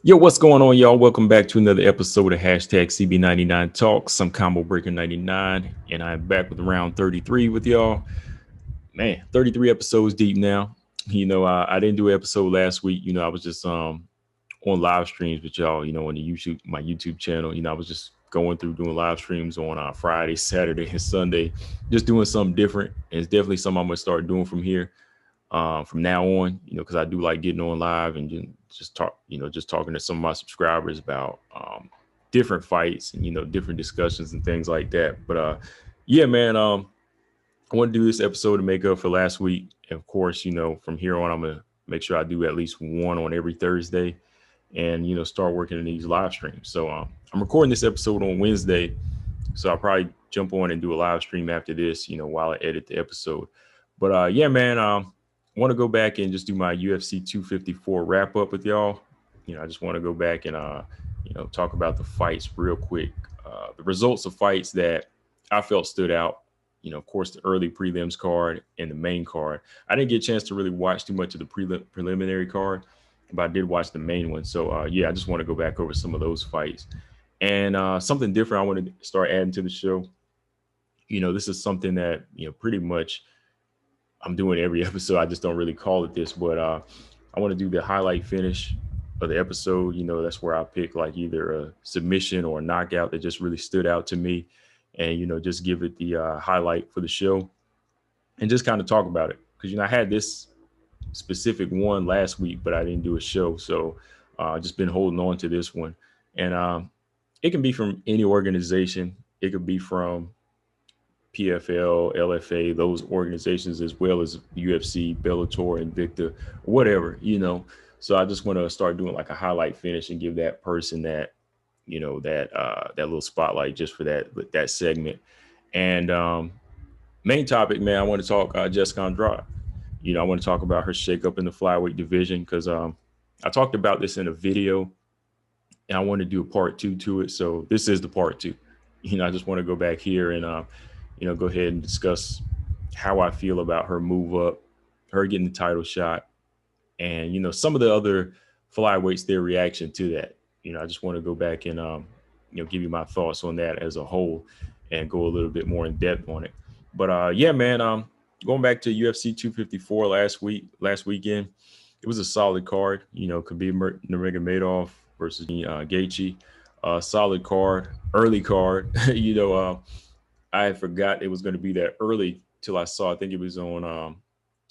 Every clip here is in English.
Yo, what's going on, y'all? Welcome back to another episode of hashtag CB99 Talks. I'm Combo Breaker 99, and I'm back with round 33 with y'all. Man, 33 episodes deep now. I didn't do an episode last week. I was just on live streams with y'all. On the YouTube, my YouTube channel. I was just going through doing live streams on Friday, Saturday, and Sunday, just doing something different. And it's definitely something I'm gonna start doing from now on, because I do like getting on live and just talk, just talking to some of my subscribers about different fights and, different discussions and things like that. But yeah, man, I want to do this episode to make up for last week. And of course, from here on, I'm going to make sure I do at least one on every Thursday and, start working in these live streams. So I'm recording this episode on Wednesday. So I'll probably jump on and do a live stream after this, while I edit the episode. But yeah, man, I want to go back and just do my UFC 254 wrap up with y'all. I just want to go back and talk about the fights real quick. The results of fights that I felt stood out. Of course, the early prelims card and the main card. I didn't get a chance to really watch too much of the preliminary card, but I did watch the main one. So yeah, I just want to go back over some of those fights. And something different I want to start adding to the show. This is something that, pretty much I'm doing every episode. I just don't really call it this, but I want to do the highlight finish of the episode. That's where I pick like either a submission or a knockout that just really stood out to me, and just give it the highlight for the show, and just kind of talk about it because I had this specific one last week, but I didn't do a show, so just been holding on to this one, and it can be from any organization. It could be from PFL, LFA, those organizations, as well as UFC, Bellator, Invicta, whatever. So I just want to start doing like a highlight finish and give that person that little spotlight just for that segment. And main topic, man, I want to talk Jessica Andrade. I want to talk about her shakeup in the flyweight division because I talked about this in a video, and I want to do a part two to it. So this is the part two. I just want to go back here and go ahead and discuss how I feel about her move up, her getting the title shot, and some of the other flyweights, their reaction to that. I just want to go back and give you my thoughts on that as a whole and go a little bit more in depth on it. But yeah, man, going back to UFC 254 last weekend, it was a solid card. Khabib Nurmagomedov versus Gaethje, solid card, early card. I forgot it was going to be that early till I saw, I think it was on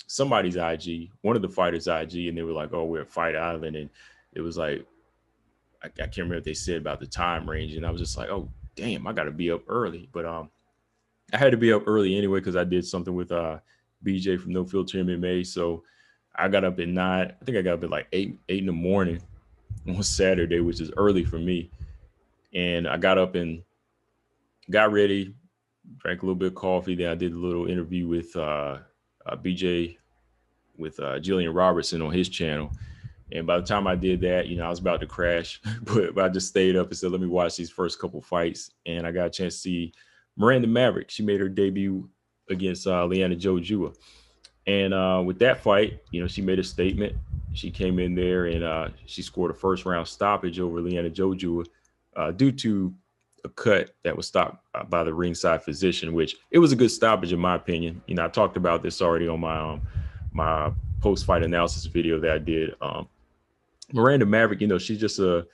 somebody's IG, one of the fighters' IG, and they were like, oh, we're at Fight Island. And it was like, I can't remember what they said about the time range. And I was just like, oh, damn, I got to be up early. But I had to be up early anyway because I did something with BJ from No Filter MMA. So I got up at 9. I think I got up at like 8 in the morning on Saturday, which is early for me. And I got up and got ready, drank a little bit of coffee. Then I did a little interview with BJ with Jillian Robertson on his channel. And by the time I did that, I was about to crash, but I just stayed up and said, let me watch these first couple fights. And I got a chance to see Miranda Maverick. She made her debut against Liana Jojua. And with that fight, she made a statement. She came in there and she scored a first round stoppage over Liana Jojua due to a cut that was stopped by the ringside physician, which it was a good stoppage in my opinion. I talked about this already on my my post-fight analysis video that I did. Miranda Maverick, she's just a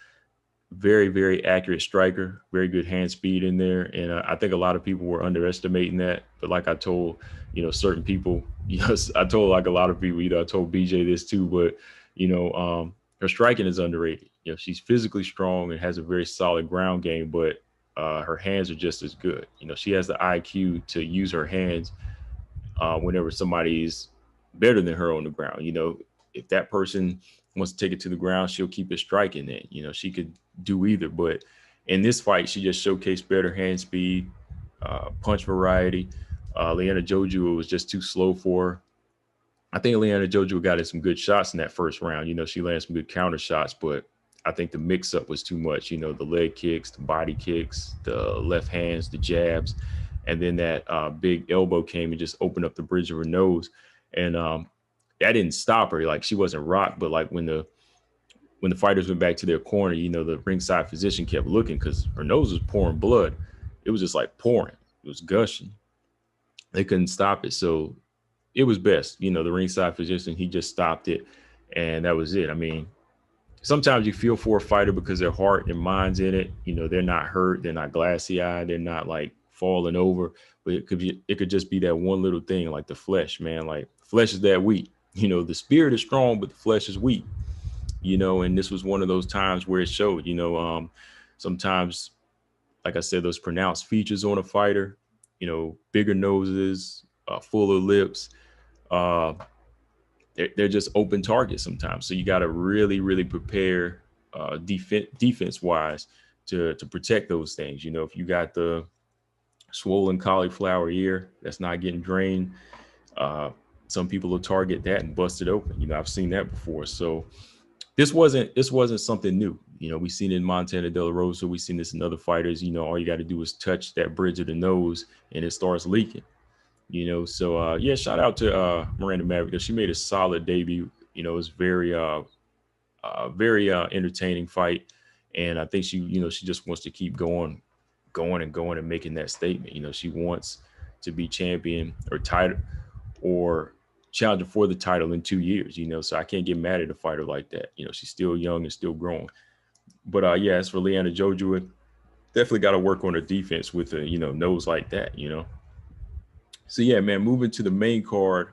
very, very accurate striker, very good hand speed in there. And I think a lot of people were underestimating that. But like I told, certain people, I told like a lot of people, I told BJ this too, but, her striking is underrated. She's physically strong and has a very solid ground game, but her hands are just as good. She has the IQ to use her hands whenever somebody's better than her on the ground. If that person wants to take it to the ground, she'll keep it striking it. She could do either. But in this fight, she just showcased better hand speed, punch variety. Liana Jojua was just too slow for her. I think Liana Jojua got in some good shots in that first round. She landed some good counter shots, but I think the mix-up was too much. The leg kicks, the body kicks, the left hands, the jabs, and then that big elbow came and just opened up the bridge of her nose. And that didn't stop her. Like, she wasn't rocked, but like when the when the fighters went back to their corner, the ringside physician kept looking because her nose was pouring blood. It was just like pouring. It was gushing. They couldn't stop it. So it was best. The ringside physician, he just stopped it. And that was it. I mean, sometimes you feel for a fighter because their heart and mind's in it. They're not hurt. They're not glassy eyed. They're not like falling over. But it could just be that one little thing, like the flesh, man. Like flesh is that weak. The spirit is strong, but the flesh is weak. And this was one of those times where it showed. Sometimes, like I said, those pronounced features on a fighter, bigger noses, fuller lips, uh, they're just open targets sometimes. So you got to really, really prepare defense wise to protect those things. If you got the swollen cauliflower ear that's not getting drained, some people will target that and bust it open. I've seen that before. So this wasn't something new. We've seen it in Montana De La Rosa. We've seen this in other fighters. All you got to do is touch that bridge of the nose and it starts leaking. So yeah, shout out to Miranda Maverick. She made a solid debut. It was very entertaining fight, and I think she just wants to keep going and making that statement. She wants to be champion or title or challenger for the title in 2 years. So I can't get mad at a fighter like that. She's still young and still growing. But yeah, as for Leanna Jojua, definitely got to work on her defense with a nose like that. So yeah, man, moving to the main card,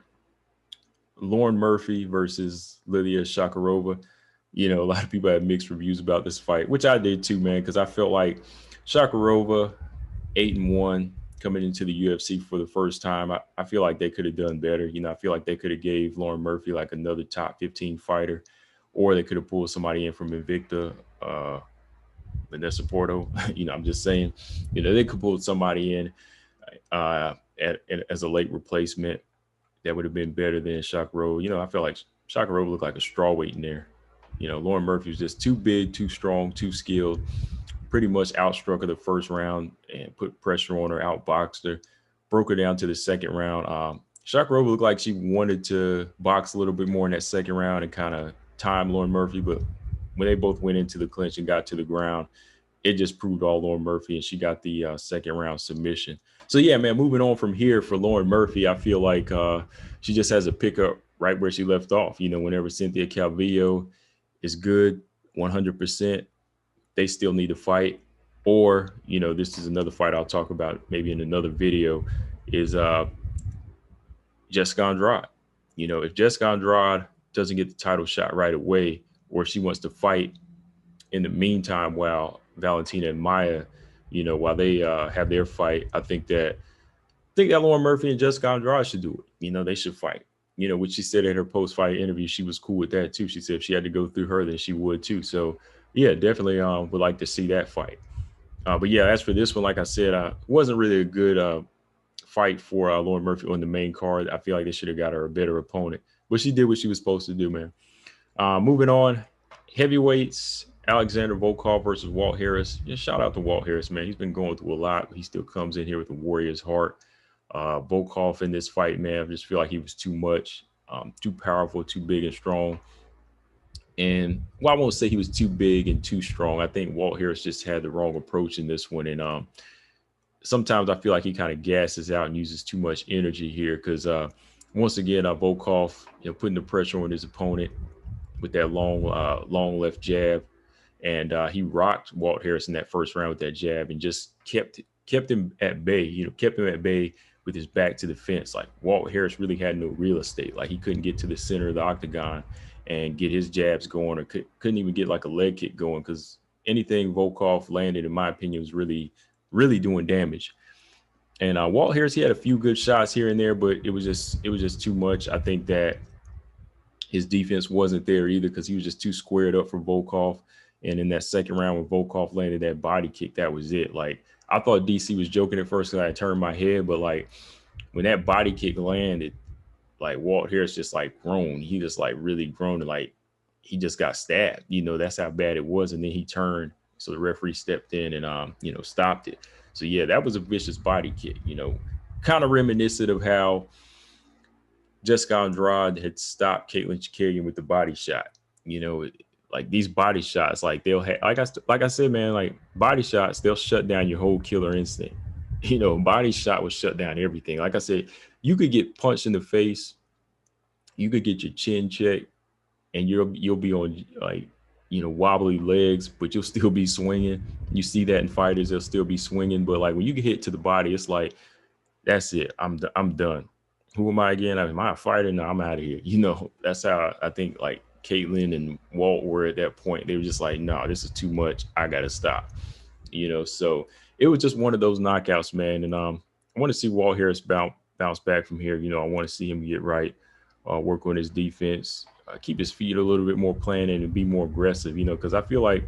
Lauren Murphy versus Lilia Shakarova. A lot of people had mixed reviews about this fight, which I did too, man, because I felt like Shakarova, 8-1, coming into the UFC for the first time. I feel like they could have done better. I feel like they could have gave Lauren Murphy like another top 15 fighter, or they could have pulled somebody in from Invicta, Vanessa Porto. I'm just saying, they could pull somebody in as a late replacement that would have been better than Shakarova. I feel like Shakarova looked like a strawweight in there. Lauren Murphy was just too big, too strong, too skilled. Pretty much outstruck her the first round and put pressure on her, outboxed her, broke her down to the second round. Shakarova looked like she wanted to box a little bit more in that second round and kind of time Lauren Murphy, but when they both went into the clinch and got to the ground, it just proved all Lauren Murphy, and she got the second round submission. So yeah, man, moving on from here for Lauren Murphy, I feel like she just has a pickup right where she left off. Whenever Cynthia Calvillo is good, 100%, they still need to fight. Or, this is another fight I'll talk about maybe in another video, is Jessica Andrade. If Jessica Andrade doesn't get the title shot right away, or she wants to fight in the meantime while Valentina and Maya, while they have their fight, I think that Lauren Murphy and Jessica Andrade should do it. They should fight. Which she said in her post-fight interview, she was cool with that too. She said if she had to go through her, then she would too. So yeah, definitely would like to see that fight. But yeah, as for this one, like I said, it wasn't really a good fight for Lauren Murphy on the main card. I feel like they should have got her a better opponent, but she did what she was supposed to do, man. Moving on, heavyweights, Alexander Volkov versus Walt Harris. Yeah, shout out to Walt Harris, man. He's been going through a lot, but he still comes in here with a warrior's heart. Volkov in this fight, man, I just feel like he was too much, too powerful, too big and strong. And I won't say he was too big and too strong. I think Walt Harris just had the wrong approach in this one. And sometimes I feel like he kind of gasses out and uses too much energy here because once again, Volkov, putting the pressure on his opponent with that long left jab. And he rocked Walt Harris in that first round with that jab and just kept him at bay, kept him at bay with his back to the fence. Like Walt Harris really had no real estate. Like he couldn't get to the center of the octagon and get his jabs going, or couldn't even get like a leg kick going, because anything Volkov landed, in my opinion, was really, really doing damage. And Walt Harris, he had a few good shots here and there, but it was just too much. I think that his defense wasn't there either because he was just too squared up for Volkov. And in that second round, when Volkov landed that body kick, that was it. Like I thought DC was joking at first because I turned my head, but like when that body kick landed, like Walt Harris just like groaned. He just like really groaned, and like he just got stabbed. That's how bad it was. And then he turned, so the referee stepped in and stopped it. So yeah, that was a vicious body kick. Kind of reminiscent of how Jessica Andrade had stopped Caitlin Chikarian with the body shot. like these body shots, like they'll have, like I said, man, like body shots, they'll shut down your whole killer instinct. Body shot will shut down everything. Like I said, you could get punched in the face, you could get your chin checked, and you'll be on like wobbly legs, but you'll still be swinging. You see that in fighters, they'll still be swinging, but like when you get hit to the body, it's like that's it. I'm done. Who am I again? Am I a fighter? No, I'm out of here. That's how I think like Caitlin and Walt were at that point. They were just like, no, this is too much. I gotta stop. So it was just one of those knockouts, man. And I want to see Walt Harris bounce back from here. I want to see him get right, work on his defense, keep his feet a little bit more planted and be more aggressive. Because I feel like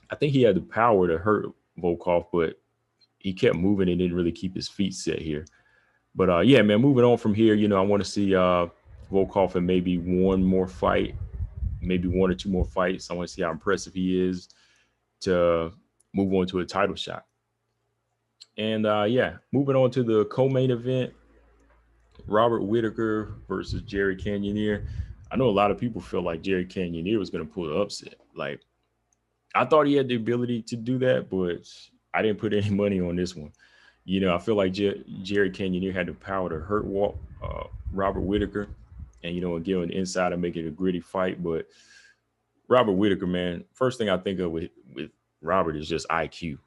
I think he had the power to hurt Volkov, but he kept moving and didn't really keep his feet set here. But yeah, man, moving on from here, I want to see Volkov in maybe one more fight, maybe one or two more fights. I want to see how impressive he is to move on to a title shot. And yeah, moving on to the co-main event, Robert Whitaker versus Jerry Cannonier. I know a lot of people feel like Jerry Cannonier was going to pull the upset. Like, I thought he had the ability to do that, but I didn't put any money on this one. I feel like Jerry Cannonier had the power to hurt Robert Whitaker and, give an inside and make it a gritty fight. But Robert Whitaker, man, first thing I think of with Robert is just IQ.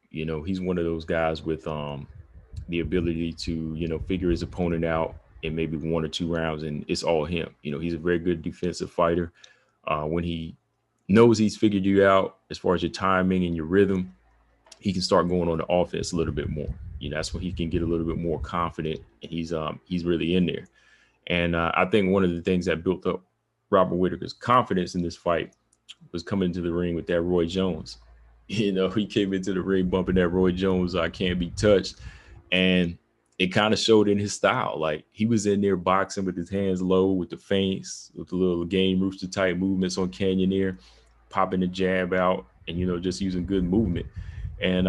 He's one of those guys with the ability to, figure his opponent out in maybe one or two rounds, and it's all him. He's a very good defensive fighter. When he knows he's figured you out as far as your timing and your rhythm, he can start going on the offense a little bit more. That's when he can get a little bit more confident, and he's really in there. And I think one of the things that built up Robert Whitaker's confidence in this fight was coming into the ring with that Roy Jones. He came into the ring bumping that Roy Jones, I can't be touched. And it kind of showed in his style. Like, he was in there boxing with his hands low, with the feints, with the little game rooster type movements on Cannonier, popping the jab out and, just using good movement. And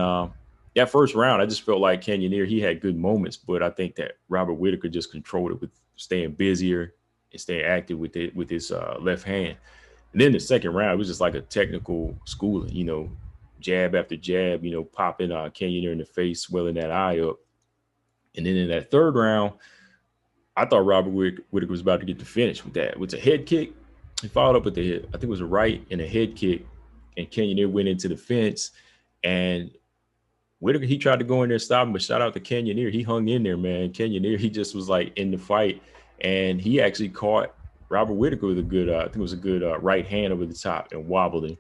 that first round, I just felt like Cannonier, he had good moments, but I think that Robert Whitaker just controlled it with staying busier and staying active with his left hand. And then the second round, it was just like a technical schooling, jab after jab, popping Cannonier in the face, swelling that eye up. And then in that third round, I thought Robert Whitaker was about to get the finish with that. With a head kick, he followed up with the head. I think it was a right and a head kick, and Cannonier went into the fence. And Whitaker, he tried to go in there and stop him, but shout out to Cannonier. He hung in there, man. Cannonier, he just was like in the fight, and he actually caught Robert Whitaker with a good, I think it was a good right hand over the top and wobbled him.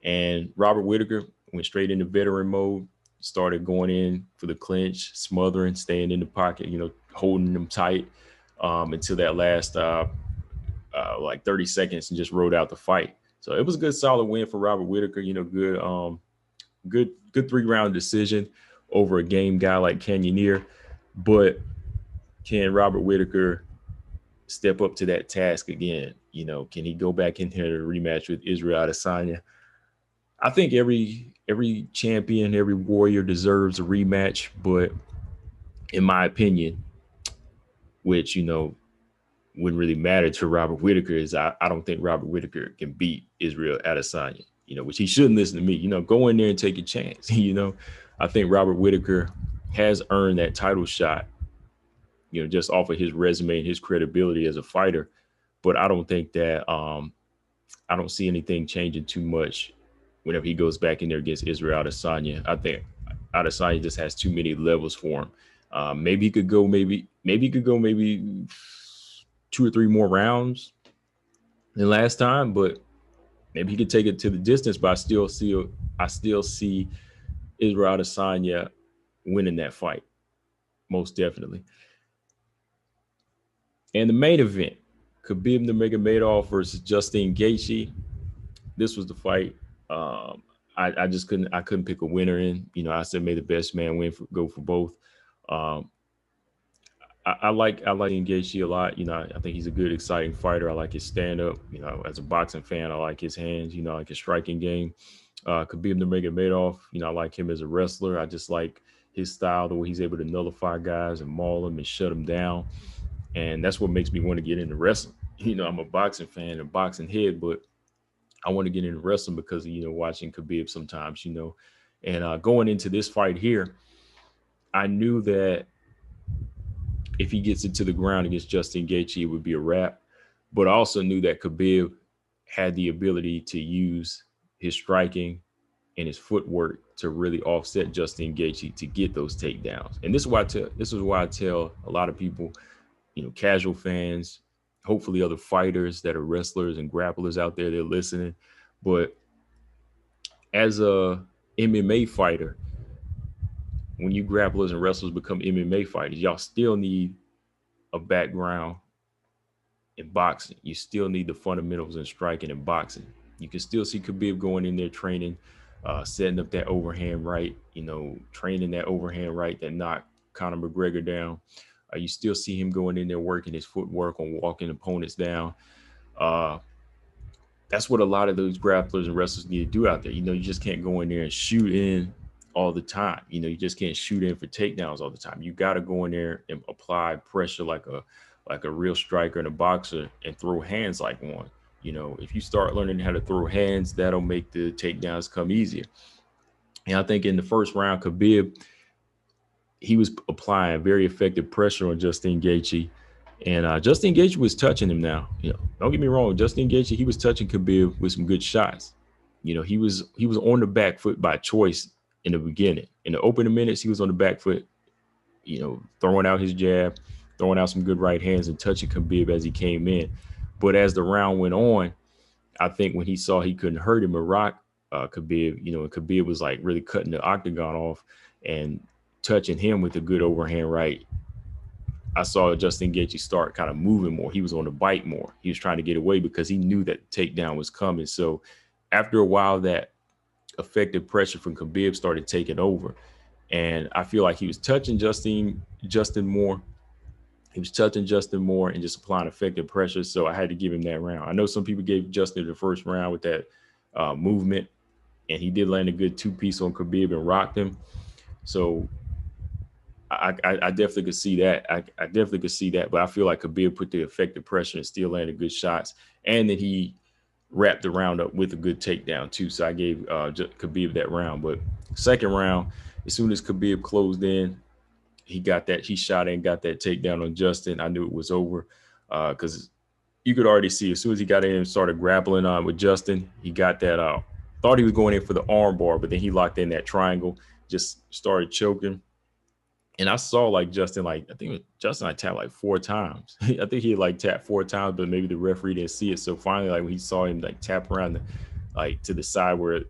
And Robert Whitaker went straight into veteran mode, started going in for the clinch, smothering, staying in the pocket, holding them tight until that last like 30 seconds, and just rode out the fight. So it was a good, solid win for Robert Whitaker. Good 3-round decision over a game guy like Cannonier. But can Robert Whitaker step up to that task again? Can he go back in here to rematch with Israel Adesanya? I think every champion, every warrior deserves a rematch, but in my opinion, which wouldn't really matter to Robert Whitaker, is I don't think Robert Whitaker can beat Israel Adesanya. Which he shouldn't listen to me. Go in there and take a chance. I think Robert Whitaker has earned that title shot, just off of his resume and his credibility as a fighter. But I don't think that I don't see anything changing too much whenever he goes back in there against Israel Adesanya. I think Adesanya just has too many levels for him. Maybe he could go maybe 2 or 3 more rounds than last time, but maybe he could take it to the distance. But I still see Israel Adesanya winning that fight, most definitely. And the main event, Khabib Nurmagomedov versus Justin Gaethje. This was the fight. I just couldn't pick a winner in. I said may the best man win, go for both. I like Gaethje a lot. I think he's a good, exciting fighter. I like his stand-up. As a boxing fan, I like his hands. I like his striking game. Khabib Nurmagomedov, I like him as a wrestler. I just like his style, the way he's able to nullify guys and maul them and shut them down. And that's what makes me want to get into wrestling. I'm a boxing fan and boxing head, but I want to get into wrestling because of, watching Khabib sometimes, and going into this fight here, I knew that if he gets it to the ground against Justin Gaethje, it would be a wrap. But I also knew that Khabib had the ability to use his striking and his footwork to really offset Justin Gaethje to get those takedowns. And this is why I tell a lot of people, casual fans, hopefully other fighters that are wrestlers and grapplers out there, they're listening. But as a MMA fighter, when you grapplers and wrestlers become MMA fighters, y'all still need a background in boxing. You still need the fundamentals in striking and boxing. You can still see Khabib going in there training, setting up that overhand right, training that overhand right that knocked Conor McGregor down. You still see him going in there working his footwork on walking opponents down. Uh, that's what a lot of those grapplers and wrestlers need to do out there. You just can't go in there and shoot in all the time. You just can't shoot in for takedowns all the time. You got to go in there and apply pressure like a real striker and a boxer and throw hands like one. If you start learning how to throw hands, that'll make the takedowns come easier. And I think in the first round, Khabib, he was applying very effective pressure on Justin Gaethje. And Justin Gaethje was touching him now. Don't get me wrong. Justin Gaethje, he was touching Khabib with some good shots. He was on the back foot by choice in the beginning. In the opening minutes, he was on the back foot, throwing out his jab, throwing out some good right hands and touching Khabib as he came in. But as the round went on, I think when he saw he couldn't hurt him or rock Khabib, and Khabib was like really cutting the octagon off and touching him with a good overhand right, I saw Justin Gaethje start kind of moving more. He was on the bite more. He was trying to get away because he knew that the takedown was coming. So after a while, that effective pressure from Khabib started taking over. And I feel like he was touching Justin more. He was touching Justin more and just applying effective pressure. So I had to give him that round. I know some people gave Justin the first round with that movement, and he did land a good two-piece on Khabib and rocked him. So I definitely could see that. I definitely could see that. But I feel like Khabib put the effective pressure and still landed good shots. And then he wrapped the round up with a good takedown too. So I gave Khabib that round. But second round, as soon as Khabib closed in, he shot in, got that takedown on Justin. I knew it was over because you could already see as soon as he got in and started grappling on with Justin, he got that, thought he was going in for the arm bar, but then he locked in that triangle, just started choking. And I saw Justin, Justin, I tapped like 4 times. I think he tapped 4 times, but maybe the referee didn't see it. So finally, when he saw him tap around to the side where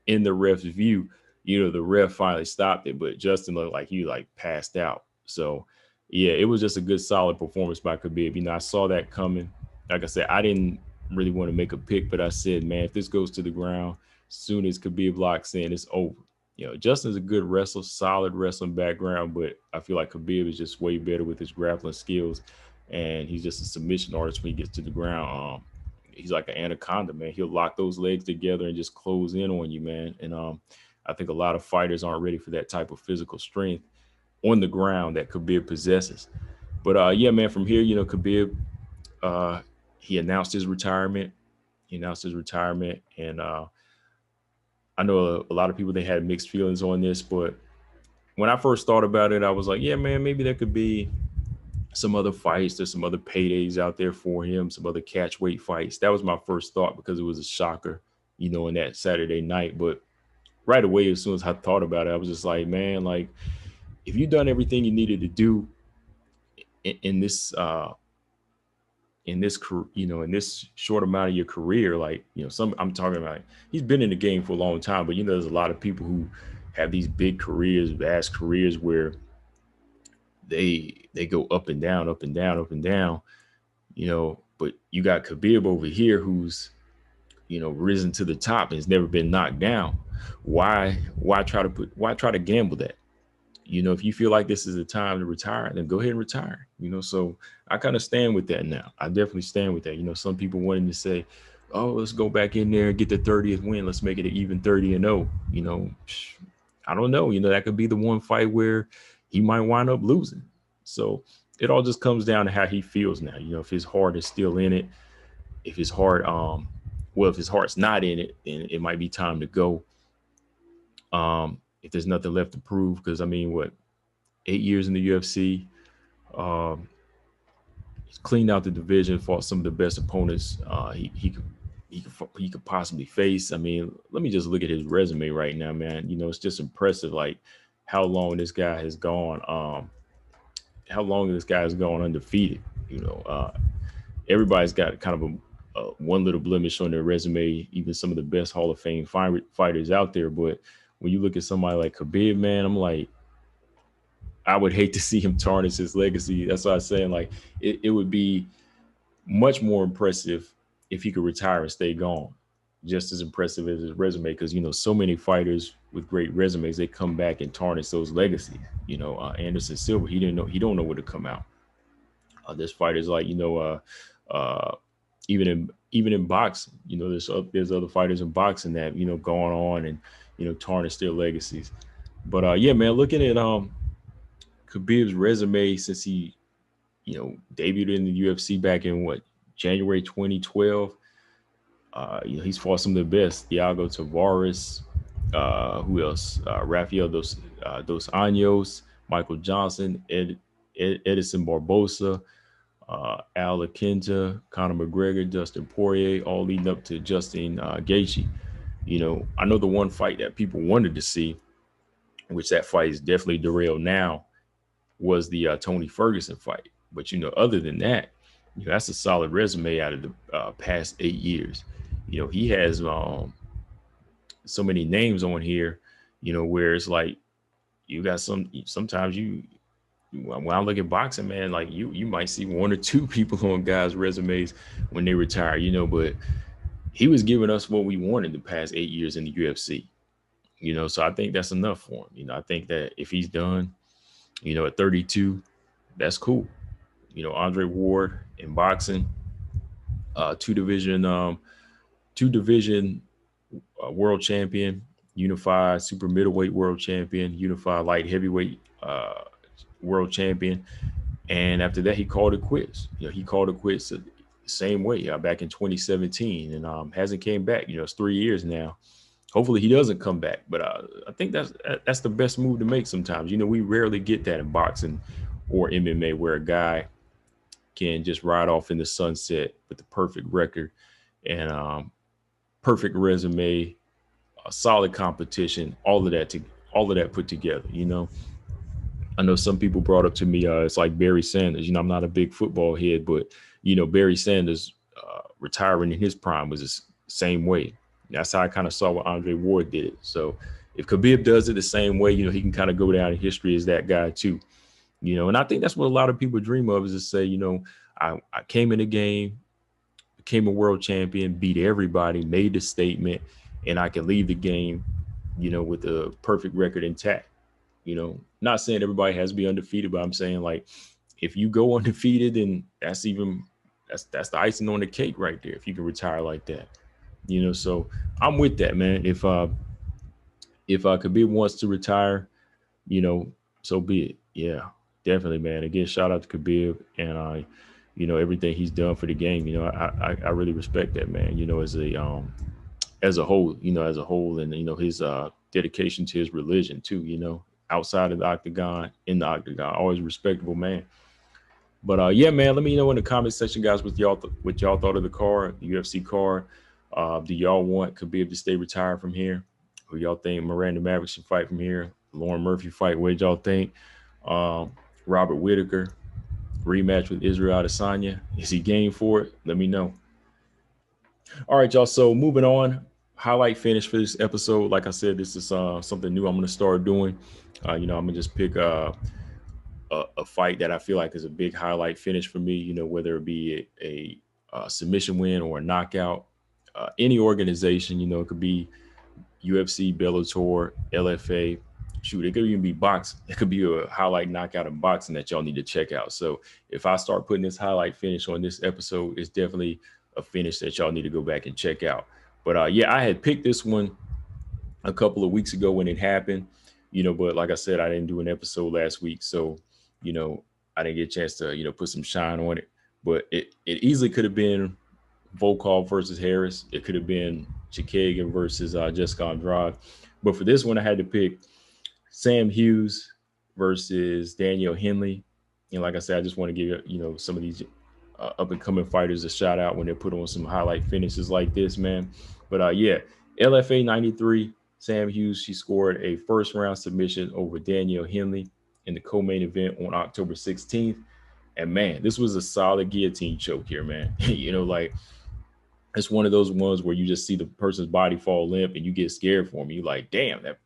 in the ref's view, the ref finally stopped it, but Justin looked like he passed out. So yeah, it was just a good solid performance by Khabib. I saw that coming. Like I said, I didn't really want to make a pick, but I said, man, if this goes to the ground, as soon as Khabib locks in, it's over. Justin's a good wrestler, solid wrestling background, but I feel like Khabib is just way better with his grappling skills, and he's just a submission artist when he gets to the ground. He's like an anaconda, man. He'll lock those legs together and just close in on you, man. And I think a lot of fighters aren't ready for that type of physical strength on the ground that Khabib possesses. But yeah, man, from here, Khabib, he announced his retirement. And I know a lot of people, they had mixed feelings on this, but when I first thought about it, I was like, yeah, man, maybe there could be some other fights. There's some other paydays out there for him, some other catch weight fights. That was my first thought because it was a shocker, in that Saturday night. But right away, as soon as I thought about it, I was just like, man, if you've done everything you needed to do in this in this short amount of your career, I'm talking about, he's been in the game for a long time, but there's a lot of people who have these big careers, vast careers where they go up and down, up and down, up and down, but you got Khabib over here who's, risen to the top and has never been knocked down. Why try to gamble that? If you feel like this is the time to retire, then go ahead and retire. So I kind of stand with that now. I definitely stand with that. Some people wanting to say, oh, let's go back in there and get the 30th win. Let's make it an even 30-0. I don't know. That could be the one fight where he might wind up losing. So it all just comes down to how he feels now. If his heart is still in it, if his heart well, if his heart's not in it, then it might be time to go. If there's nothing left to prove, because I mean, what, 8 years in the UFC, um, he's cleaned out the division, fought some of the best opponents he could possibly face. I mean, let me just look at his resume right now, man. It's just impressive, like how long this guy has gone. How long this guy has gone undefeated. Everybody's got kind of a one little blemish on their resume, even some of the best Hall of Fame fighters out there. But when you look at somebody like Khabib, man, I'm like, I would hate to see him tarnish his legacy. That's what I was saying. Like, it would be much more impressive if he could retire and stay gone. Just as impressive as his resume, because so many fighters with great resumes, they come back and tarnish those legacies. Anderson Silva, he don't know where to come out. There's fighters like even in boxing, there's other fighters in boxing that going on and tarnish their legacies. But yeah, man, looking at Khabib's resume since he debuted in the UFC back in January 2012. He's fought some of the best: Thiago Tavares, who else? Rafael dos Anjos, Michael Johnson, Edison Barbosa, Al Akinta, Conor McGregor, Dustin Poirier, all leading up to Justin Gaethje. I know the one fight that people wanted to see, which that fight is definitely derailed now, was the Tony Ferguson fight. But other than that, that's a solid resume out of the past 8 years. He has so many names on here, where it's like you got sometimes when I look at boxing, man, like you might see one or two people on guys' resumes when they retire, but he was giving us what we wanted the past 8 years in the UFC, so I think that's enough for him. I think that if he's done, at 32, that's cool. Andre Ward in boxing, two division world champion, unified super middleweight world champion, unified light heavyweight world champion. And after that, he called it quits. He called it quits the same way back in 2017 and hasn't came back. It's 3 years now. Hopefully he doesn't come back. But I think that's the best move to make sometimes. We rarely get that in boxing or MMA where a guy can just ride off in the sunset with the perfect record and perfect resume, a solid competition, all of that put together. I know some people brought up to me, it's like Barry Sanders. I'm not a big football head, but Barry Sanders retiring in his prime was the same way. That's how I kind of saw what Andre Ward did it. So if Khabib does it the same way, he can kind of go down in history as that guy too. And I think that's what a lot of people dream of, is to say, I came in the game, became a world champion, beat everybody, made the statement, and I can leave the game, with a perfect record intact. Not saying everybody has to be undefeated, but I'm saying, like, if you go undefeated, then that's the icing on the cake right there. If you can retire like that, so I'm with that, man. If Khabib wants to retire, so be it. Yeah, definitely, man. Again, shout out to Khabib and everything he's done for the game. I really respect that, man. As a whole, and his dedication to his religion too. Outside of the octagon, in the octagon, always a respectable man. But yeah, man, let me know in the comment section, guys, what y'all thought of the card, the UFC card. Do y'all want Khabib to stay retired from here? Who y'all think Miranda Maverick should fight from here? Lauren Murphy fight? What y'all think? Robert Whitaker rematch with Israel Adesanya. Is he game for it? Let me know. All right, y'all. So moving on, highlight finish for this episode. Like I said, this is something new I'm going to start doing. I'm going to just pick a fight that I feel like is a big highlight finish for me, whether it be a submission win or a knockout. Any organization, it could be UFC, Bellator, LFA. Shoot, it could even be boxing. It could be a highlight knockout in boxing that y'all need to check out. So if I start putting this highlight finish on this episode, it's definitely a finish that y'all need to go back and check out. But yeah, I had picked this one a couple of weeks ago when it happened, but like I said, I didn't do an episode last week. So, I didn't get a chance to, put some shine on it. But it easily could have been Volkov versus Harris. It could have been Chikagan versus Jessica Andrade. But for this one, I had to pick Sam Hughes versus Danielle Henley. And like I said, I just want to give some of these up and coming fighters a shout out when they put on some highlight finishes like this, man. But yeah, LFA 93, Sam Hughes, she scored a first round submission over Danielle Henley in the co-main event on October 16th. And man, this was a solid guillotine choke here, man. Like it's one of those ones where you just see the person's body fall limp and you get scared for them. You like, damn, that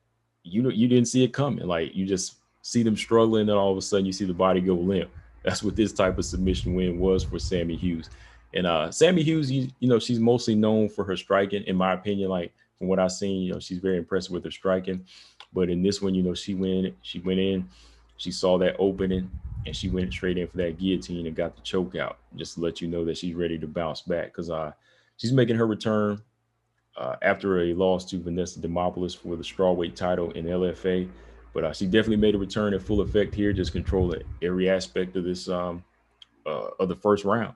you didn't see it coming. Like you just see them struggling, and then all of a sudden you see the body go limp. That's what this type of submission win was for Sammy Hughes. And Sammy Hughes, she's mostly known for her striking, in my opinion. Like from what I've seen, she's very impressive with her striking. But in this one, she went in, she saw that opening, and she went straight in for that guillotine and got the choke out, just to let you know that she's ready to bounce back, because she's making her return after a loss to Vanessa Demopoulos for the strawweight title in LFA. But she definitely made a return in full effect here, just controlling every aspect of this of the first round.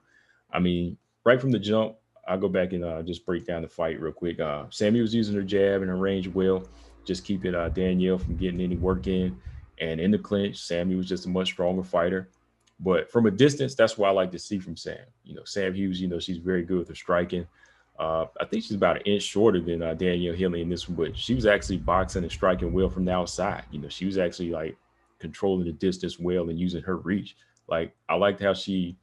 I mean, right from the jump, I'll go back and just break down the fight real quick. Sammy was using her jab and her range well, just keeping Danielle from getting any work in. And in the clinch, Sammy was just a much stronger fighter. But from a distance, that's what I like to see from Sam. Sam Hughes, she's very good with her striking. I think she's about an inch shorter than Danielle Henley in this one, but she was actually boxing and striking well from the outside. She was actually like controlling the distance well and using her reach. Like I liked how she,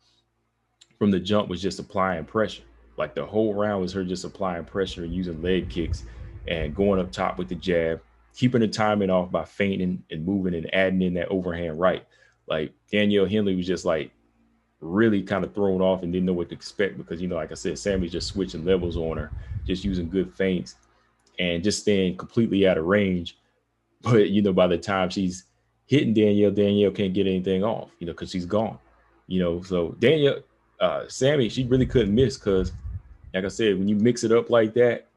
from the jump, was just applying pressure. Like the whole round was her just applying pressure and using leg kicks and going up top with the jab, keeping the timing off by feinting and moving and adding in that overhand right. Like Danielle Henley was just like really kind of thrown off and didn't know what to expect, because like I said, Sammy's just switching levels on her, just using good feints and just staying completely out of range. But by the time she's hitting Danielle can't get anything off, because she's gone. So Sammy, she really couldn't miss, because like I said, when you mix it up like that,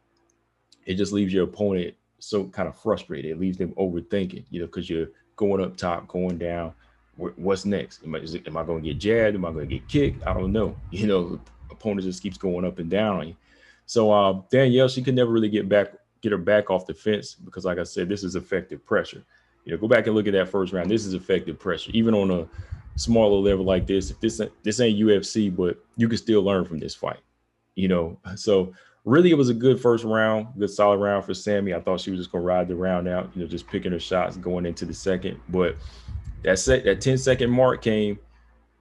it just leaves your opponent so kind of frustrated. It leaves them overthinking, because you're going up top, going down. What's next? Am I going to get jabbed? Am I going to get kicked? I don't know. Opponent just keeps going up and down on you. So Danielle, she could never really get her back off the fence, because like I said, this is effective pressure. Go back and look at that first round. This is effective pressure, even on a smaller level like this. If this ain't UFC, but you can still learn from this fight. So really, it was a good first round, good solid round for Sammy. I thought she was just going to ride the round out, just picking her shots going into the second, but that 10-second mark came.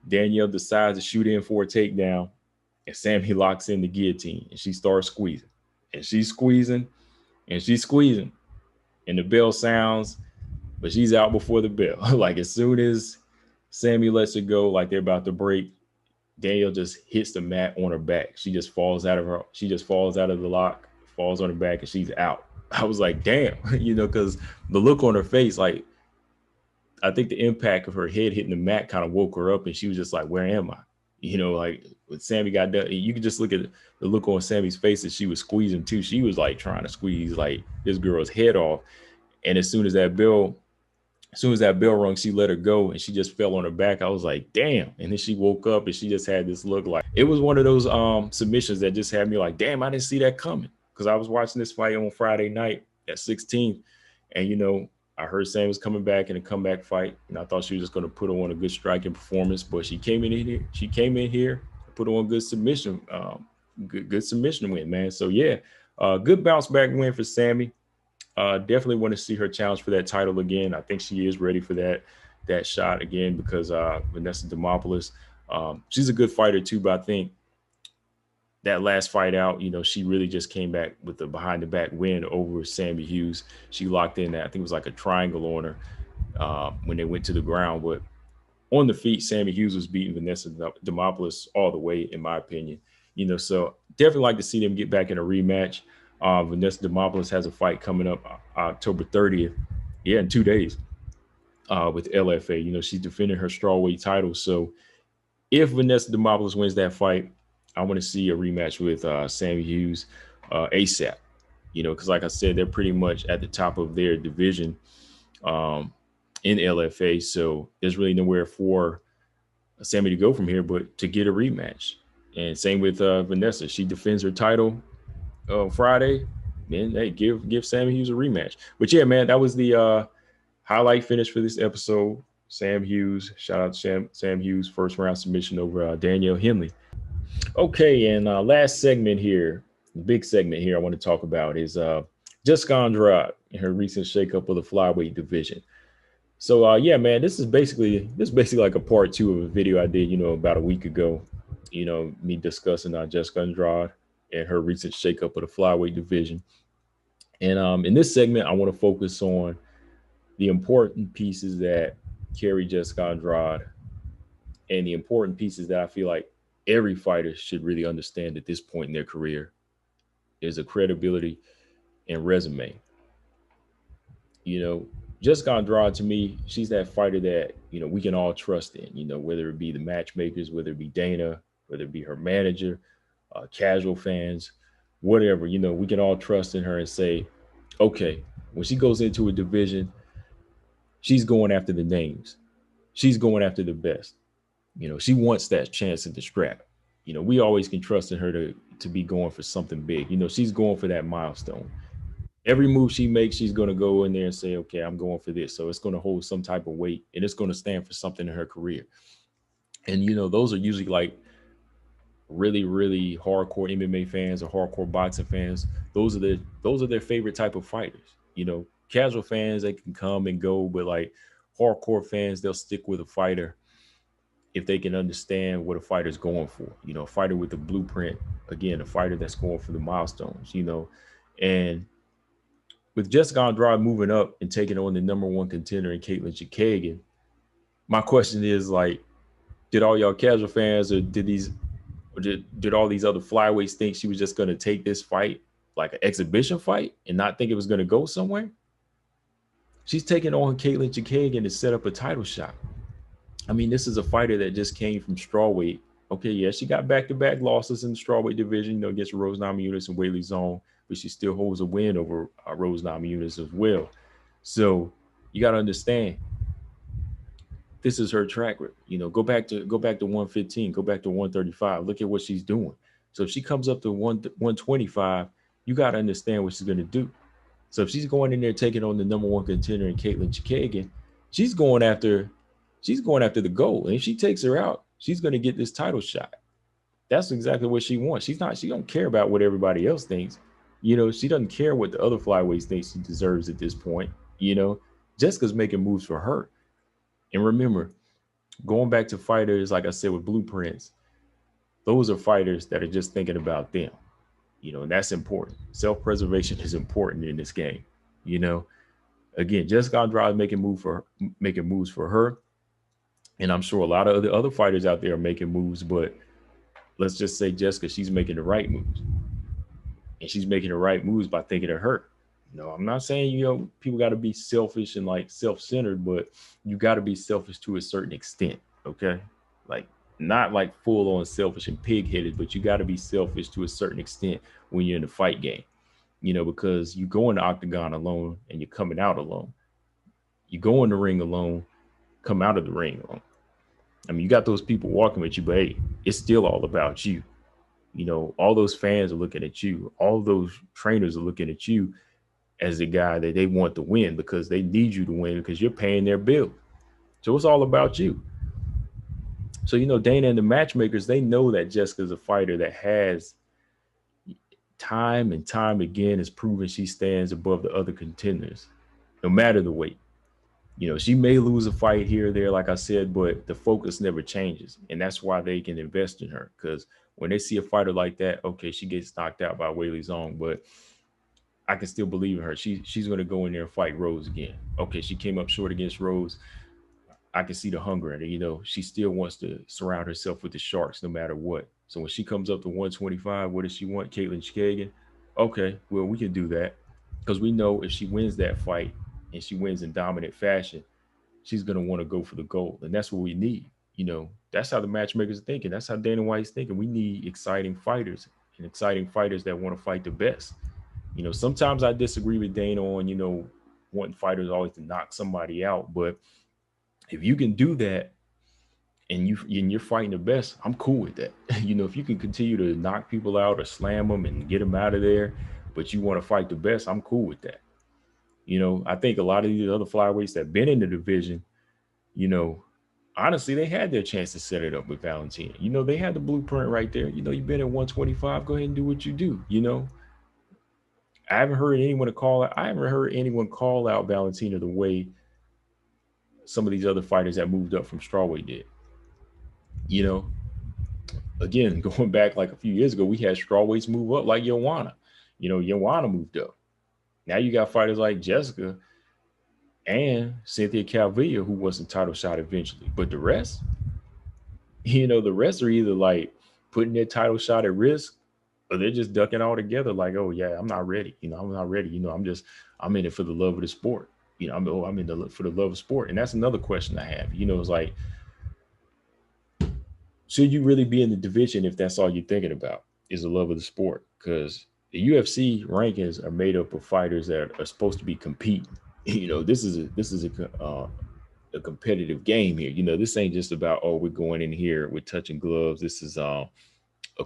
Danielle decides to shoot in for a takedown, and Sammy locks in the guillotine, and she starts squeezing. And she's squeezing, and she's squeezing. And the bell sounds, but she's out before the bell. Like as soon as Sammy lets her go, like they're about to break, Danielle just hits the mat on her back. She just falls out of the lock, falls on her back, and she's out. I was like, damn, because the look on her face, like, I think the impact of her head hitting the mat kind of woke her up, and she was just like, where am I? Like when Sammy got done, you could just look at the look on Sammy's face as she was squeezing too. She was like trying to squeeze like this girl's head off. And as soon as that bell rung, she let her go, and she just fell on her back. I was like, damn. And then she woke up, and she just had this look. Like it was one of those submissions that just had me like, damn, I didn't see that coming, because I was watching this fight on Friday night at 16th, and I heard Sam was coming back in a comeback fight, and I thought she was just going to put on a good striking performance. But she came in here, put on a good submission, good submission win, man. So yeah, good bounce back win for Sammy. Definitely want to see her challenge for that title again. I think she is ready for that shot again, because Vanessa Demopoulos, she's a good fighter too. But I think that last fight out, she really just came back with the behind the back win over Sammy Hughes. She locked in that, I think it was like a triangle on her when they went to the ground. But on the feet, Sammy Hughes was beating Vanessa Demopoulos all the way, in my opinion. So definitely like to see them get back in a rematch. Vanessa Demopoulos has a fight coming up October 30th. Yeah, in 2 days with LFA. She's defending her strawweight title. So if Vanessa Demopoulos wins that fight, I want to see a rematch with Sammy Hughes ASAP, because like I said, they're pretty much at the top of their division in LFA. So there's really nowhere for Sammy to go from here but to get a rematch. And same with Vanessa. She defends her title Friday. Man, hey, give Sam Hughes a rematch. But yeah, man, that was the highlight finish for this episode. Sam Hughes, shout out to Sam Hughes, first round submission over Danielle Henley. Okay, and last segment here, big segment here I want to talk about is Jessica Andrade and her recent shakeup of the flyweight division. So yeah, man, this is basically like a part two of a video I did, about a week ago. Me discussing Jessica Andrade and her recent shakeup of the flyweight division. And in this segment, I want to focus on the important pieces that carry Jessica Andrade and the important pieces that I feel like every fighter should really understand at this point in their career is a credibility and resume. You know, Jessica Andrade to me, she's that fighter that, we can all trust in, whether it be the matchmakers, whether it be Dana, whether it be her manager, casual fans, whatever, we can all trust in her and say, okay, when she goes into a division, she's going after the names. She's going after the best. She wants that chance at the strap. We always can trust in her to be going for something big. She's going for that milestone. Every move she makes, she's going to go in there and say, okay, I'm going for this. So it's going to hold some type of weight and it's going to stand for something in her career. And, those are usually like really, really hardcore MMA fans or hardcore boxing fans. Those are their favorite type of fighters. Casual fans, they can come and go, but like hardcore fans, they'll stick with a fighter if they can understand what a fighter's going for. A fighter with a blueprint, again, a fighter that's going for the milestones, and with Jessica Andrade moving up and taking on the number one contender in Caitlin Chikagan, my question is like, did all y'all casual fans or did all these other flyweights think she was just going to take this fight like an exhibition fight and not think it was going to go somewhere? She's taking on Caitlin Chikagan to set up a title shot. I mean, this is a fighter that just came from strawweight. Okay, yeah, she got back-to-back losses in the strawweight division, against Rose Namajunas and Weili Zhang, but she still holds a win over Rose Namajunas as well. So you got to understand, this is her track record. Go back to 115, go back to 135. Look at what she's doing. So if she comes up to 125, you got to understand what she's going to do. So if she's going in there taking on the number one contender in Caitlin Chikagan, she's going after the goal. And if she takes her out, she's going to get this title shot. That's exactly what she wants. She don't care about what everybody else thinks. She doesn't care what the other flyweights think she deserves at this point. Jessica's making moves for her. And remember, going back to fighters, like I said, with blueprints, those are fighters that are just thinking about them. And that's important. Self-preservation is important in this game. Again, Jessica Andrade making moves for her. And I'm sure a lot of the other fighters out there are making moves, but let's just say Jessica, she's making the right moves. And she's making the right moves by thinking of her. I'm not saying, people got to be selfish and like self-centered, but you got to be selfish to a certain extent, okay? Like, not like full on selfish and pig-headed, but you got to be selfish to a certain extent when you're in the fight game, because you go in the octagon alone and you're coming out alone. You go in the ring alone, come out of the ring alone. I mean, you got those people walking with you, but hey, it's still all about you. All those fans are looking at you. All those trainers are looking at you as the guy that they want to win because they need you to win because you're paying their bill. So it's all about you. So, Dana and the matchmakers, they know that Jessica's a fighter that has time and time again has proven she stands above the other contenders, no matter the weight. She may lose a fight here or there, like I said, but the focus never changes. And that's why they can invest in her. Because when they see a fighter like that, okay, she gets knocked out by Weili Zhang, but I can still believe in her. She's going to go in there and fight Rose again. Okay, she came up short against Rose. I can see the hunger in her. She still wants to surround herself with the sharks no matter what. So when she comes up to 125, what does she want? Caitlin Chikagan? Okay, well, we can do that because we know if she wins that fight and she wins in dominant fashion, she's going to want to go for the gold. And that's what we need. That's how the matchmakers are thinking. That's how Dana White's thinking. We need exciting fighters and exciting fighters that want to fight the best. Sometimes I disagree with Dana on, wanting fighters always to knock somebody out. But if you can do that and you're fighting the best, I'm cool with that. If you can continue to knock people out or slam them and get them out of there, but you want to fight the best, I'm cool with that. I think a lot of these other flyweights that have been in the division, honestly, they had their chance to set it up with Valentina. They had the blueprint right there. You've been at 125, go ahead and do what you do. I haven't heard anyone call out Valentina the way some of these other fighters that moved up from strawweight did. Again, going back like a few years ago, we had strawweights move up like Joanna. Joanna moved up. Now you got fighters like Jessica and Cynthia Calvillo, who was the title shot eventually. But the rest, the rest are either like putting their title shot at risk, or they're just ducking all together like, oh yeah, I'm not ready. I'm not ready. I'm in it for the love of the sport. I'm in it for the love of sport. And that's another question I have. It's like, should you really be in the division if that's all you're thinking about is the love of the sport? Because the UFC rankings are made up of fighters that are supposed to be competing. This is a competitive game here. This ain't just about, oh, we're going in here, we're touching gloves. This is a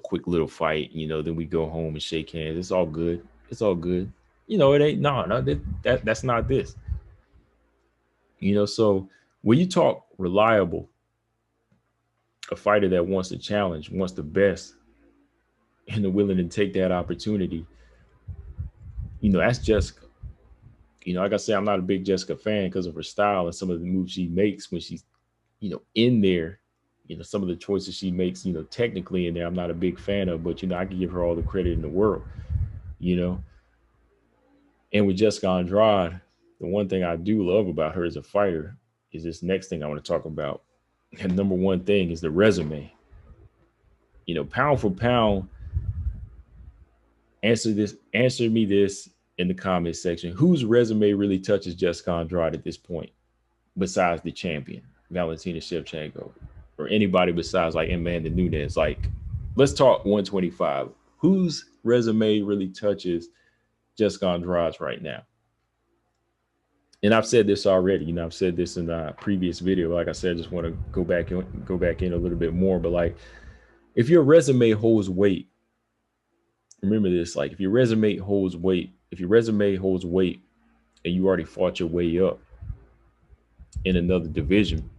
quick little fight. Then we go home and shake hands. It's all good. It's all good. It ain't that's not this. So when you talk reliable, a fighter that wants to challenge, wants the best, and they're willing to take that opportunity, that's Jessica. Like I said, I'm not a big Jessica fan because of her style and some of the moves she makes when she's, in there. Some of the choices she makes, technically in there, I'm not a big fan of, but, I can give her all the credit in the world, And with Jessica Andrade, the one thing I do love about her as a fighter is this next thing I want to talk about. And number one thing is the resume. Pound for pound, answer me this in the comment section. Whose resume really touches Jessica Andrade at this point, besides the champion, Valentina Shevchenko, or anybody besides like Amanda Nunes? Like, let's talk 125. Whose resume really touches Jessica Andrade right now? And I've said this already. I've said this in a previous video. Like I said, I just want to go back in a little bit more. But like, if your resume holds weight, remember this. Like, if your resume holds weight, and you already fought your way up in another division,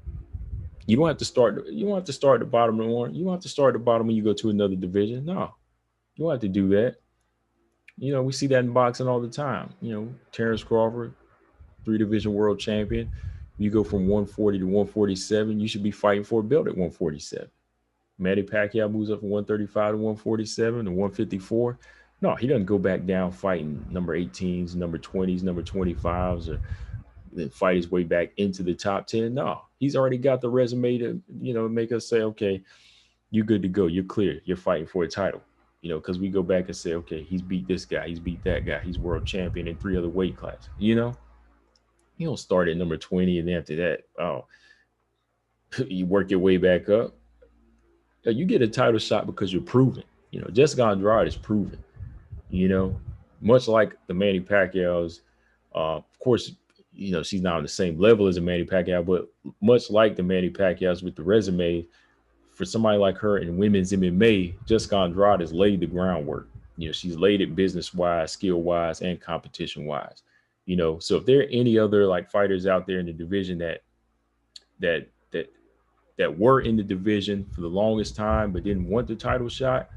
you don't have to start. You don't have to start at the bottom of one. You don't have to start at the bottom when you go to another division. No, you don't have to do that. We see that in boxing all the time. Terrence Crawford, 3-division world champion. You go from 140 to 147, you should be fighting for a belt at 147. Manny Pacquiao moves up from 135 to 147 to 154. No, he doesn't go back down fighting number 18s, number 20s, number 25s, or then fight his way back into the top 10. No, he's already got the resume to, make us say, okay, you're good to go. You're clear. You're fighting for a title. Because we go back and say, okay, he's beat this guy. He's beat that guy. He's world champion in 3 other weight classes. You don't start at number 20 and then after that, you work your way back up. You get a title shot because you're proven. Jessica Andrade is proven. Much like the Manny Pacquiao's. Of course, she's not on the same level as a Manny Pacquiao, but much like the Manny Pacquiao's with the resume, for somebody like her in women's MMA, Jessica Andrade has laid the groundwork. She's laid it business-wise, skill-wise, and competition-wise. So if there are any other like fighters out there in the division that were in the division for the longest time but didn't want the title shot,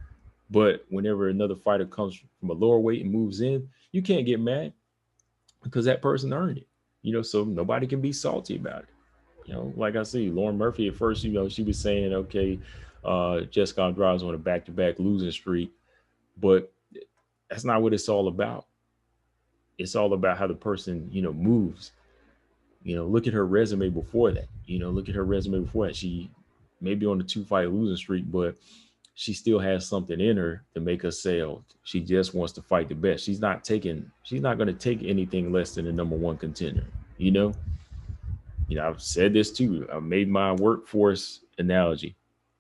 but whenever another fighter comes from a lower weight and moves in, you can't get mad because that person earned it. So nobody can be salty about it. Like I see, Lauren Murphy at first, she was saying, okay, Jessica Andrade's on a back-to-back losing streak, but that's not what it's all about. It's all about how the person, moves. Look at her resume before that. She may be on a 2-fight losing streak, but she still has something in her to make us say, oh, she just wants to fight the best. She's not going to take anything less than the number 1 contender. I've said this too. I made my workforce analogy.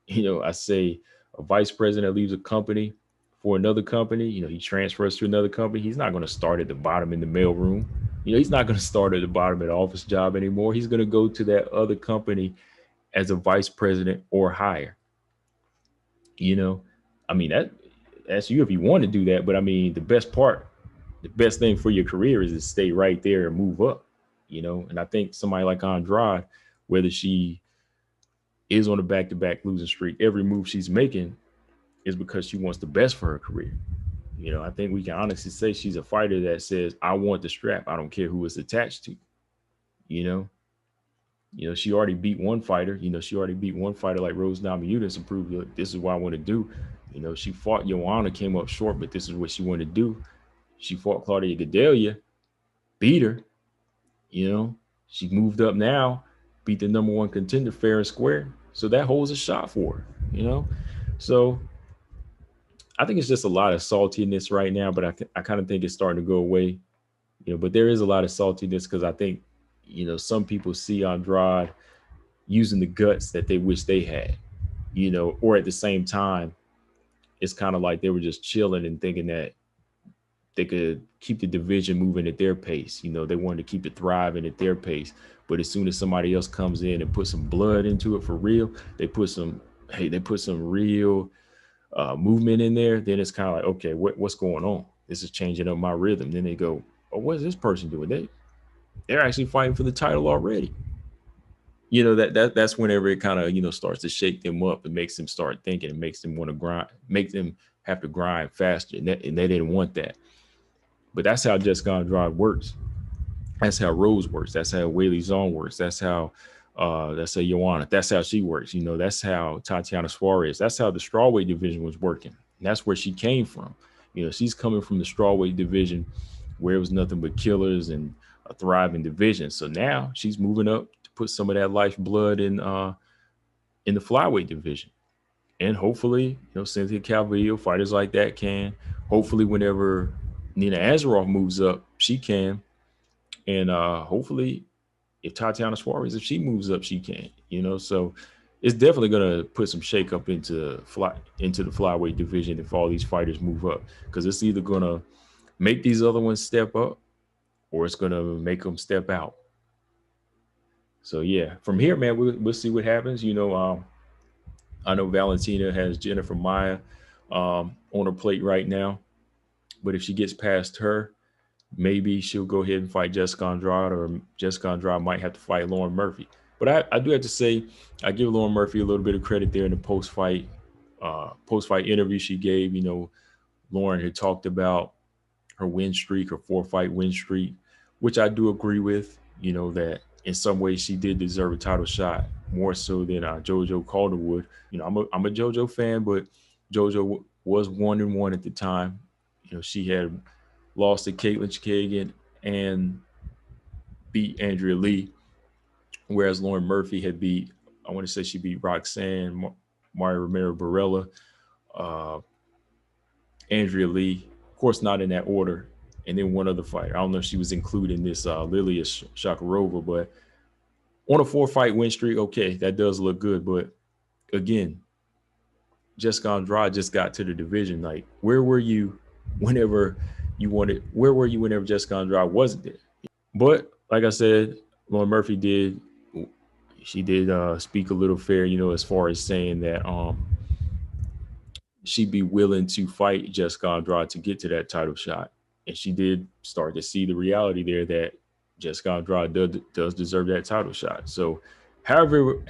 I say a vice president leaves a company for another company. He transfers to another company. He's not going to start at the bottom in the mailroom. He's not going to start at the bottom at the office job anymore. He's going to go to that other company as a vice president or higher. You know, I mean that's you if you want to do that, but I mean the best thing for your career is to stay right there and move up. And I think somebody like Andrade, whether she is on a back-to-back losing streak, every move she's making is because she wants the best for her career. I think we can honestly say she's a fighter that says, I want the strap. I don't care who it's attached to. You know, she already beat one fighter. She already beat one fighter like Rose Namajunas and proved, look, this is what I want to do. She fought Joanna, came up short, but this is what she wanted to do. She fought Claudia Gadelha, beat her. She moved up now, beat the number one contender fair and square. So that holds a shot for her. So I think it's just a lot of saltiness right now, but I kind of think it's starting to go away. But there is a lot of saltiness because I think, some people see Andrade using the guts that they wish they had, or at the same time, it's kind of like they were just chilling and thinking that they could keep the division moving at their pace. They wanted to keep it thriving at their pace. But as soon as somebody else comes in and put some blood into it for real, they put some real movement in there, then it's kind of like, okay, what's going on? This is changing up my rhythm. Then they go, oh, what is this person doing? They're actually fighting for the title already. That's whenever it kind of, starts to shake them up and makes them start thinking and makes them want to grind, make them have to grind faster. And they didn't want that. But that's how Jessica Andrade works. That's how Rose works. That's how Weili Zhang works. That's how Joanna. That's how she works. That's how Tatiana Suarez. That's how the strawweight division was working. And that's where she came from. She's coming from the strawweight division where it was nothing but killers and a thriving division. So now she's moving up to put some of that lifeblood in the flyweight division. And hopefully, Cynthia Calvillo, fighters like that can. Hopefully, whenever Nina Azaroff moves up, she can. And hopefully, if Tatiana Suarez, if she moves up, she can. So it's definitely going to put some shakeup into the flyweight division if all these fighters move up, because it's either going to make these other ones step up or it's going to make them step out. So yeah, from here, man, we'll see what happens. I know Valentina has Jennifer Maia on her plate right now, but if she gets past her, maybe she'll go ahead and fight Jessica Andrade, or Jessica Andrade might have to fight Lauren Murphy. But I do have to say, I give Lauren Murphy a little bit of credit there in the post-fight interview she gave. Lauren had talked about her win streak, her 4-fight win streak, which I do agree with, that in some ways she did deserve a title shot, more so than JoJo Calderwood. I'm a JoJo fan, but JoJo was 1-1 at the time. She had lost to Caitlin Chikagian and beat Andrea Lee, whereas Lauren Murphy had beat, I want to say she beat Roxanne, Maria Romero Barella, Andrea Lee, of course not in that order, and then one other fighter. I don't know if she was included in this Lilia Shakarova, but on a 4-fight win streak, okay, that does look good. But again, Jessica Andrade just got to the division. Like, where were you whenever Jessica Andrade wasn't there? But like I said, Lauren Murphy did speak a little fair, as far as saying that she'd be willing to fight Jessica Andrade to get to that title shot. And she did start to see the reality there that Jessica Andrade does deserve that title shot. So however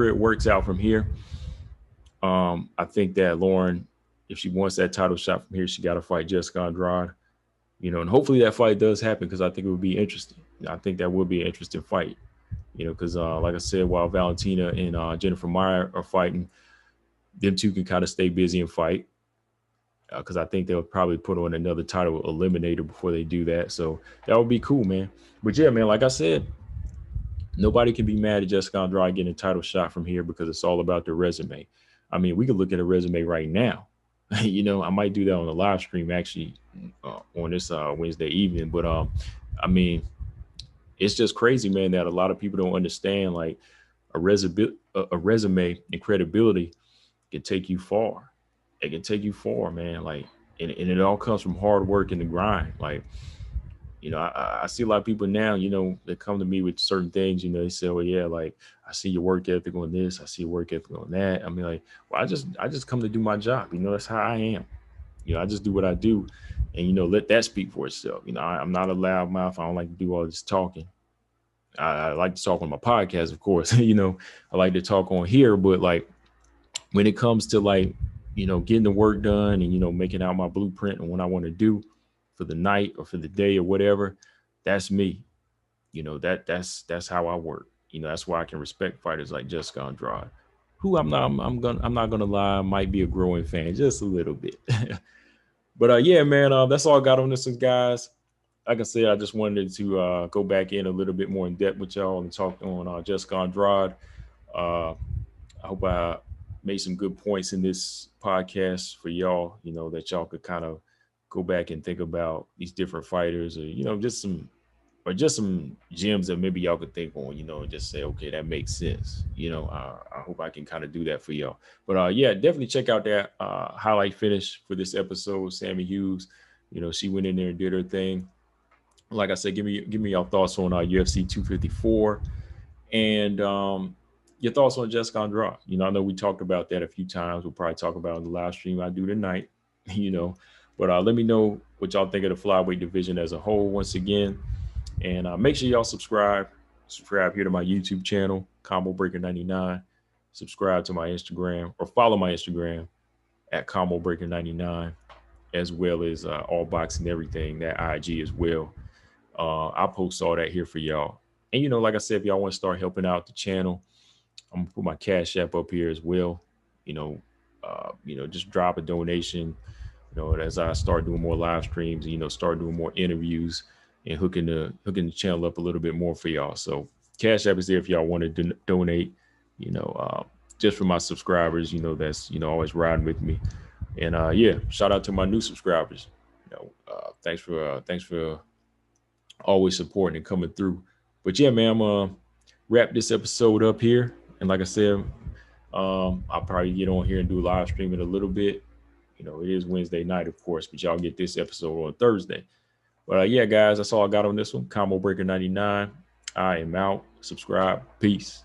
it works out from here, I think that Lauren, if she wants that title shot from here, she got to fight Jessica Andrade, and hopefully that fight does happen, because I think it would be interesting. I think that would be an interesting fight, because like I said, while Valentina and Jennifer Maia are fighting, them two can kind of stay busy and fight, because I think they'll probably put on another title eliminator before they do that. So that would be cool, man. But yeah, man, like I said, nobody can be mad at Jessica Andrade getting a title shot from here, because it's all about the resume. I mean, we could look at a resume right now. I might do that on the live stream actually on this Wednesday evening. But I mean, it's just crazy, man, that a lot of people don't understand, like a resume and credibility can take you far. It can take you far, man. Like, and it all comes from hard work and the grind. Like, I see a lot of people now, they come to me with certain things, they say, well, yeah, like I see your work ethic on this, I see your work ethic on that. I mean, like, well, I just come to do my job. That's how I am. I just do what I do, and let that speak for itself. I'm not a loud mouth. I don't like to do all this talking. I like to talk on my podcast, of course. I like to talk on here, but like when it comes to like, getting the work done and making out my blueprint and what I want to do for the night or for the day or whatever, that's me. That's how I work. That's why I can respect fighters like Jessica Andrade, who I'm not gonna lie, might be a growing fan just a little bit. But yeah, man, that's all I got on this one, guys. Like I said, I just wanted to go back in a little bit more in depth with y'all and talk on Jessica Andrade. Uh, I hope I made some good points in this podcast for y'all, that y'all could kind of go back and think about these different fighters, or, just some gems that maybe y'all could think on, and just say, okay, that makes sense. I hope I can kind of do that for y'all. But yeah, definitely check out that highlight finish for this episode. Sammy Hughes, she went in there and did her thing. Like I said, give me your thoughts on UFC 254 and your thoughts on Jessica Andrade. I know we talked about that a few times. We'll probably talk about it on the live stream I do tonight. But let me know what y'all think of the flyweight division as a whole once again. And make sure y'all subscribe here to my YouTube channel, Combo Breaker 99. Subscribe to my Instagram or follow my Instagram at Combo Breaker 99, as well as All Boxing Everything, that IG as well. I'll post all that here for y'all. And, like I said, if y'all want to start helping out the channel, I'm going to put my Cash App up here as well. Just drop a donation, as I start doing more live streams, and, start doing more interviews and hooking the channel up a little bit more for y'all. So Cash App is there if y'all want to donate, just for my subscribers, that's, always riding with me. And yeah, shout out to my new subscribers. Thanks for always supporting and coming through. But yeah, man, I'm gonna wrap this episode up here. And like I said, I'll probably get on here and do live streaming a little bit. It is Wednesday night, of course, but y'all get this episode on Thursday. But yeah, guys, that's all I got on this one. Combo Breaker 99. I am out. Subscribe. Peace.